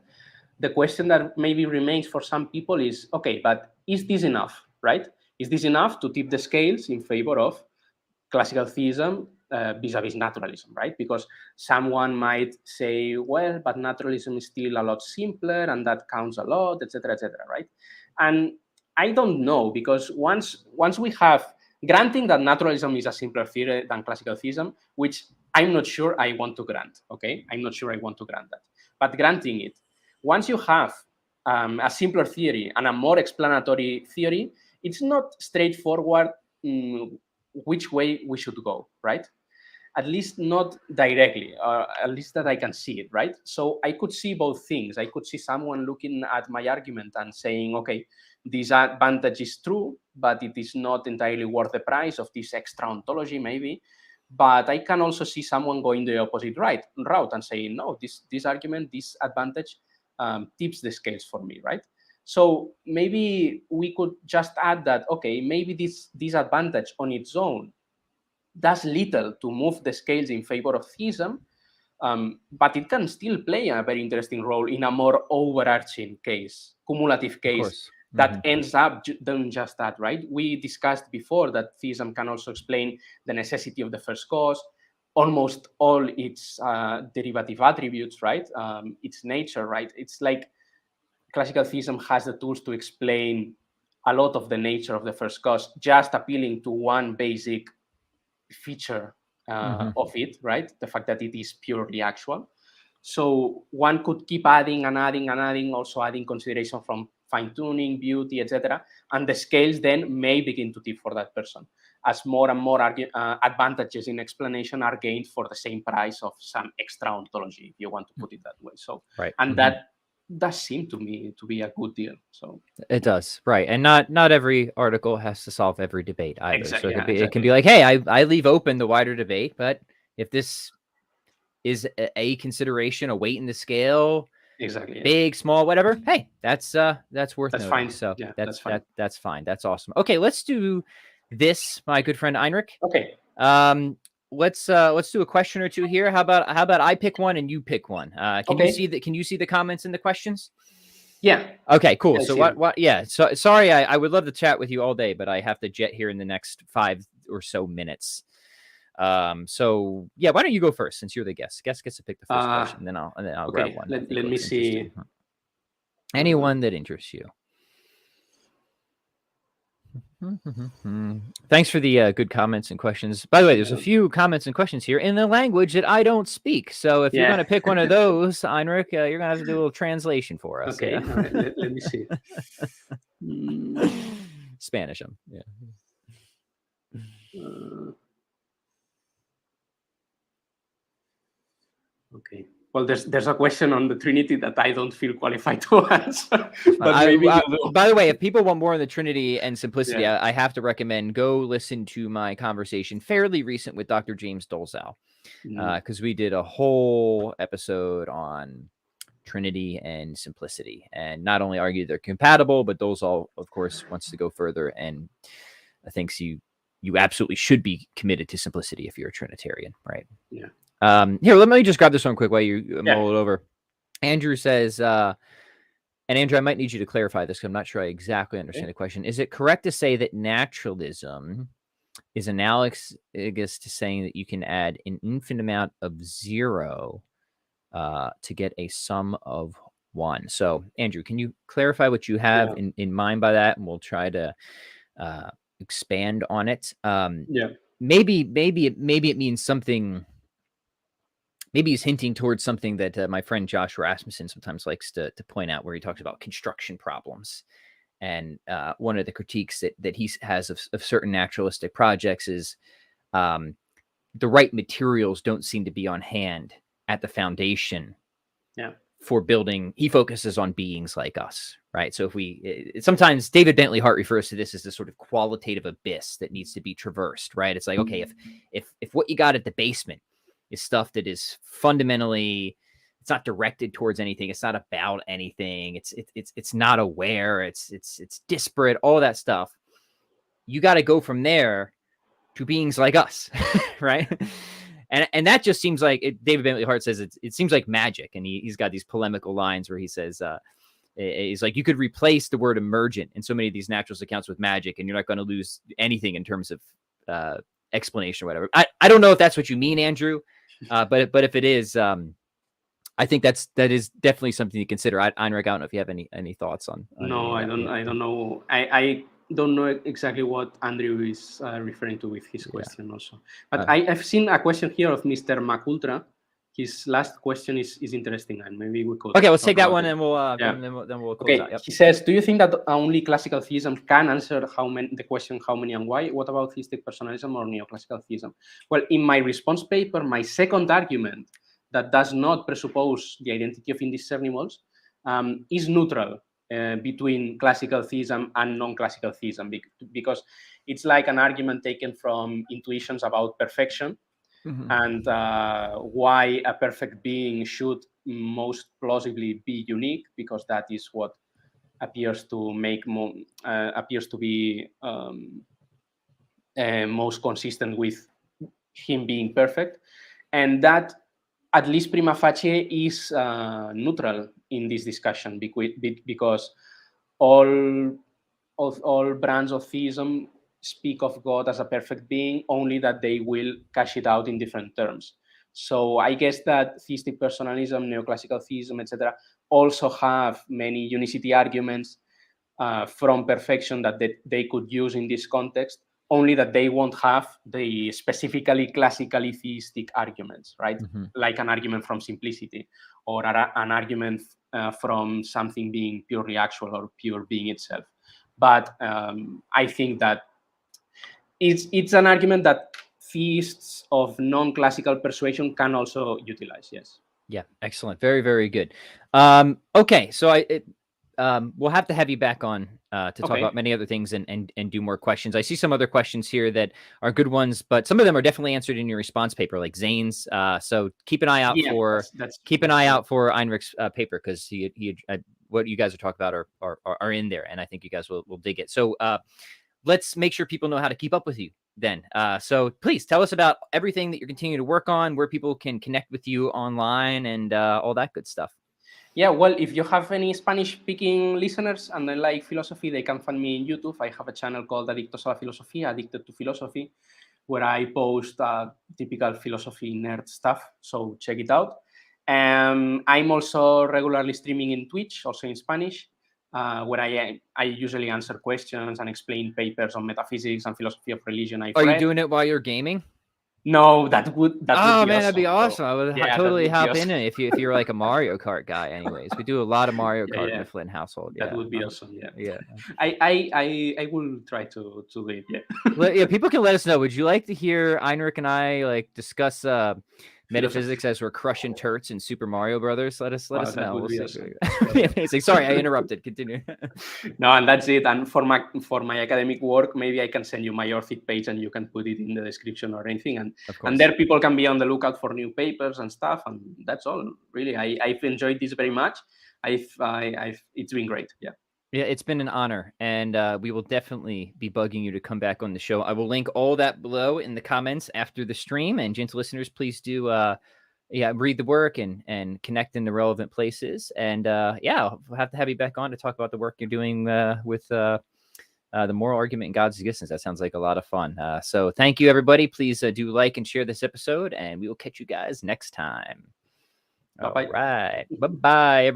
the question that maybe remains for some people is, okay, but is this enough, right? Is this enough to tip the scales in favor of classical theism vis-a-vis naturalism, right? Because someone might say, well, but naturalism is still a lot simpler and that counts a lot, etc., right? And I don't know, because once we have, granting that naturalism is a simpler theory than classical theism, which I'm not sure I want to grant, okay? I'm not sure I want to grant that. But granting it, once you have a simpler theory and a more explanatory theory, it's not straightforward which way we should go, right? At least not directly, or at least that I can see it, right? So I could see both things. I could see someone looking at my argument and saying, okay, this advantage is true, but it is not entirely worth the price of this extra ontology, maybe. But I can also see someone going the opposite route and saying, no, this argument, this advantage tips the scales for me, right? So maybe we could just add that, okay, maybe this advantage on its own does little to move the scales in favor of theism, but it can still play a very interesting role in a more overarching case, cumulative case that ends up doing just that, right? We discussed before that theism can also explain the necessity of the first cause, almost all its derivative attributes, right? Its nature, right? It's like classical theism has the tools to explain a lot of the nature of the first cause, just appealing to one basic feature of it, right? The fact that it is purely actual. So one could keep adding and adding and adding, also adding consideration from fine-tuning, beauty, etc. And the scales then may begin to tip for that person as more and more advantages in explanation are gained for the same price of some extra ontology, if you want to put it that way. So, right. And that does seem to me to be a good deal. So it does, right? And not every article has to solve every debate either. Exactly, so it can be like, hey, I leave open the wider debate, but if this is a consideration, a weight in the scale, exactly, big, small, whatever, hey, that's worth noting. fine. So Yeah, that's fine. That's fine. That's awesome. Okay, let's do this, my good friend Enric. Okay. Let's do a question or two here. How about I pick one and you pick one? Can you see the comments in the questions? Yeah. Okay, cool. So what yeah, so sorry, I would love to chat with you all day, but I have to jet here in the next 5 or so minutes. So yeah, why don't you go first since you're the guest? Guest gets to pick the first question, then I'll grab one. Let me see. Anyone that interests you. Thanks for the good comments and questions. By the way, there's a few comments and questions here in the language that I don't speak. So if you're going to pick one of those, Enric, you're going to have to do a little translation for us. Okay, right, let me see. Spanish them. Yeah. Okay. Well, there's a question on the Trinity that I don't feel qualified to answer. But maybe by the way, if people want more on the Trinity and simplicity, I have to recommend go listen to my conversation, fairly recent, with Dr. James Dolezal, because we did a whole episode on Trinity and simplicity, and not only argue they're compatible, but Dolezal, of course, wants to go further and thinks you absolutely should be committed to simplicity if you're a Trinitarian, right? Yeah. Here, let me just grab this one quick while you mull it over. Andrew says, and Andrew, I might need you to clarify this because I'm not sure I exactly understand the question. Is it correct to say that naturalism is analogous to saying that you can add an infinite amount of 0 to get a sum of 1? So, Andrew, can you clarify what you have in mind by that? And we'll try to expand on it. Maybe it means something. Maybe he's hinting towards something that my friend Josh Rasmussen sometimes likes to point out, where he talks about construction problems. And one of the critiques that he has of certain naturalistic projects is the right materials don't seem to be on hand at the foundation for building. He focuses on beings like us, right? So sometimes David Bentley Hart refers to this as this sort of qualitative abyss that needs to be traversed, right? It's like, okay, if what you got at the basement is stuff that is fundamentally, it's not directed towards anything, it's not about anything, it's not aware, it's disparate, all that stuff, you got to go from there to beings like us, right? And that just seems like David Bentley Hart says it seems like magic, and he's got these polemical lines where he says he's like, you could replace the word emergent in so many of these naturalist accounts with magic, and you're not going to lose anything in terms of explanation or whatever. I don't know if that's what you mean, Andrew, but if it is, I think that is definitely something to consider. Enric, I don't know if you have any thoughts on. No, I don't. I don't know. I don't know exactly what Andrew is referring to with his question also. But I've seen a question here of Mr. Makultra. His last question is interesting, and maybe we could. Okay, let's take that one, and we'll then we'll close out. Yep. He says, "Do you think that only classical theism can answer the question how many and why? What about theistic personalism or neoclassical theism?" Well, in my response paper, my second argument that does not presuppose the identity of indiscernibles is neutral between classical theism and non-classical theism, because it's like an argument taken from intuitions about perfection. And why a perfect being should most plausibly be unique, because that is what appears to be most consistent with him being perfect, and that, at least prima facie, is neutral in this discussion, because all brands of theism speak of God as a perfect being, only that they will cash it out in different terms. So I guess that theistic personalism, neoclassical theism, etc., also have many unicity arguments from perfection that they could use in this context, only that they won't have the specifically classically theistic arguments, right? Like an argument from simplicity, or an argument from something being purely actual or pure being itself. But I think that it's an argument that theists of non-classical persuasion can also utilize. Yes. Yeah, excellent. Very, very good. Okay, so we'll have to have you back on to talk about many other things and do more questions. I see some other questions here that are good ones, but some of them are definitely answered in your response paper, like Zane's. So keep an eye out for Enric's paper, because he what you guys are talking about are in there, and I think you guys will dig it. So let's make sure people know how to keep up with you then. So please tell us about everything that you're continuing to work on, where people can connect with you online, and all that good stuff. Yeah, well, if you have any Spanish-speaking listeners and they like philosophy, they can find me in YouTube. I have a channel called Adictos a la Filosofía, Addicted to Philosophy, where I post typical philosophy nerd stuff. So check it out. I'm also regularly streaming in Twitch, also in Spanish, where I usually answer questions and explain papers on metaphysics and philosophy of religion. Are you doing it while you're gaming? No, that would be awesome. That'd be awesome. I would totally hop in it if you're like a Mario Kart guy. Anyways, we do a lot of Mario Kart in the Flynn household. That would be awesome. Yeah. I will try to do it. Yeah. People can let us know. Would you like to hear Enric and I like discuss metaphysics as we're crushing turts in Super Mario Brothers? Let us know. We'll see. Amazing. Sorry, I interrupted. Continue. No, and that's it. And for my academic work, maybe I can send you my Orthid page and you can put it in the description or anything. And there people can be on the lookout for new papers and stuff. And that's all. Really, I've enjoyed this very much. It's been great. Yeah. Yeah, it's been an honor, and we will definitely be bugging you to come back on the show. I will link all that below in the comments after the stream, and gentle listeners, please do read the work and connect in the relevant places. And we'll have to have you back on to talk about the work you're doing with the moral argument in God's existence. That sounds like a lot of fun. So thank you, everybody. Please do like and share this episode, and we will catch you guys next time. Bye-bye. All right. Bye-bye, everybody.